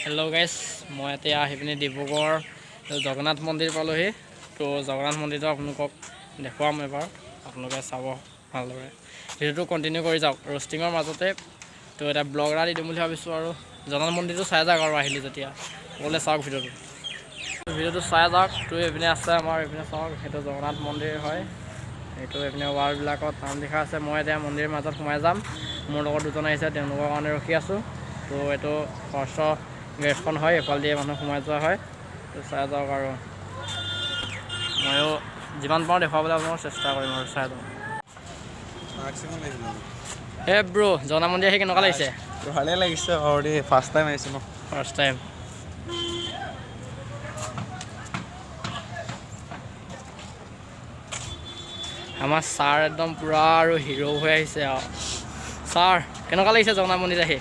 hello guys मैं এতিয়া আহি পিনে ডিব্ৰুগড় জগন্নাথ মন্দিৰ পালোহি তো জগন্নাথ মন্দিৰটো আপোনালোকক দেখুৱাম এবাৰ আপোনালোকে চাব ভালদৰে ভিডিওটো কন্টিনিউ কৰি যাওক ৰোষ্টিঙৰ মাজতে তো এটা ব্লগ এটা দিম বুলি ভাবিছো আৰু জগন্নাথ মন্দিৰটো চাই যাওক আৰু আহিলে যেতিয়া বলে চাওক ভিডিওটো চাই যাওক তো এপিনে আছে আমাৰ এপিনে চাওক সেইটো জগন্নাথ মন্দিৰ হয় এইটো এপিনে ৱাল বিলাকত নাম লিখা আছে মই এতিয়া মন্দিৰৰ মাজত সোমাই যাম মোৰ লগত দুজন আহিছে তেওঁলোকৰ কাৰণে ৰখি আছো তো এইটো ফাৰ্ষ্ট গেটখন হয় এফাল দিয়ে মানুহ সোমাই যোৱা হয় তো চাই যাওক আৰু ময়ো যিমান পাৰোঁ দেখুৱাবলৈ আপোনাক চেষ্টা কৰিম আৰু চাই যাওক হে ব্ৰো জগন্নাথ মন্দিৰ আহি কেনেকুৱা লাগিছে ভালে লাগিছে আৰু দেই ফাৰ্ষ্ট টাইম আহিছোঁ ন ফাৰ্ষ্ট টাইম আমাৰ ছাৰ একদম পূৰা আৰু হিৰো হৈ আহিছে আৰু ছাৰ কেনেকুৱা লাগিছে জগন্নাথ মন্দিৰ আহি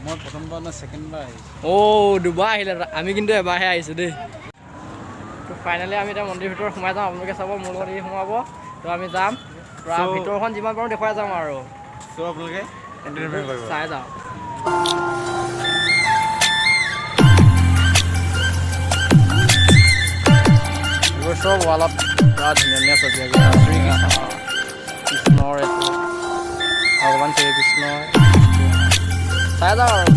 মই প্ৰথমবাৰ না ছেকেণ্ডবাৰ আহিছোঁ দুবাৰ আহিলে আমি কিন্তু এবাৰহে আহিছোঁ দেই তো ফাইনেলি আমি এতিয়া মন্দিৰ ভিতৰত সোমাই যাম আপোনালোকে চাব মোৰ লগত সোমাব তো আমি যাম পূৰা ভিতৰখন যিমান পাৰোঁ দেখুৱাই যাম আৰু চ' আপোনালোকে এণ্টাৰটেইনমেণ্ট কৰিব চাই যাওঁ এইবোৰ চব ৱালত পূৰা ধুনীয়া ধুনীয়া ছবি আঁকিছে কৃষ্ণৰ এইটো ভগৱান শ্ৰীকৃষ্ণ চাই যাওঁ আৰু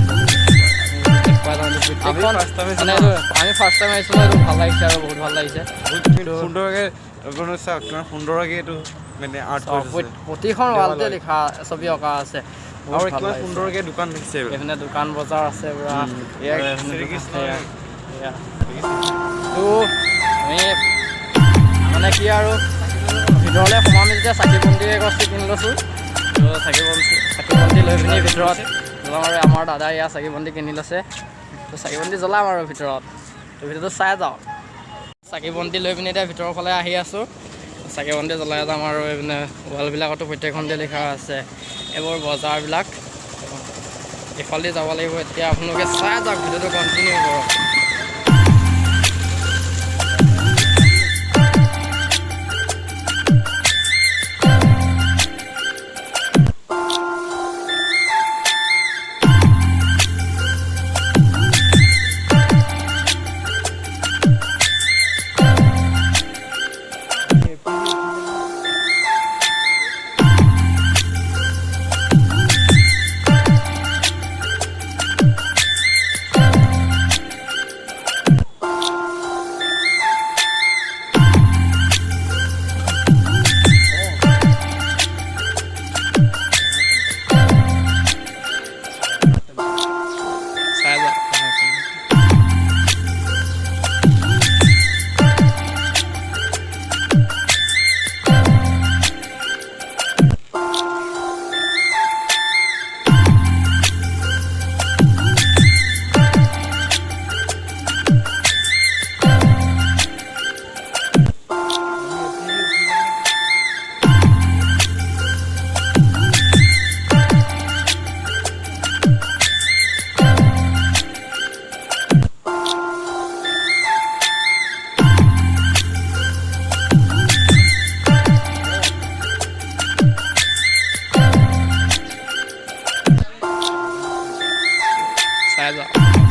আমি ফাৰ্ষ্ট টাইম আহিছোঁ এইটো ভাল লাগিছে আৰু বহুত ভাল লাগিছে সুন্দৰকৈ চাওক কিমান সুন্দৰকৈ এইটো মানে আৰ্ট প্ৰতিখন ৱালতে লিখা ছবি অঁকা আছে আৰু কিমান সুন্দৰকৈ দোকান দেখিছে এইপিনে দোকান বজাৰ আছে পূৰা তো আমি মানে কি আৰু ভিতৰলৈ সোমামি যেতিয়া চাকি বন্তি এগছি কিনি লৈছোঁ তো চাকি বন্তি লৈ পিনি ভিতৰত জ্বলাম আৰু আমাৰ দাদা ইয়াত চাকি বন্তি কিনি লৈছে তো চাকি বন্তি জ্বলাম আৰু ভিতৰত তো ভিতৰটো চাই যাওঁ চাকি বন্তি লৈ পিনি এতিয়া ভিতৰৰ ফালে আহি আছোঁ চাকি বন্তি জ্বলাই যাম আৰু এইপিনে ৱালবিলাকতো প্ৰত্যেকখনতে লিখা আছে এইবোৰ বজাৰবিলাক এইফালে যাব লাগিব এতিয়া আপোনালোকে চাই যাওক ভিডিঅ'টো কণ্টিনিউ কৰক চাই যাওঁ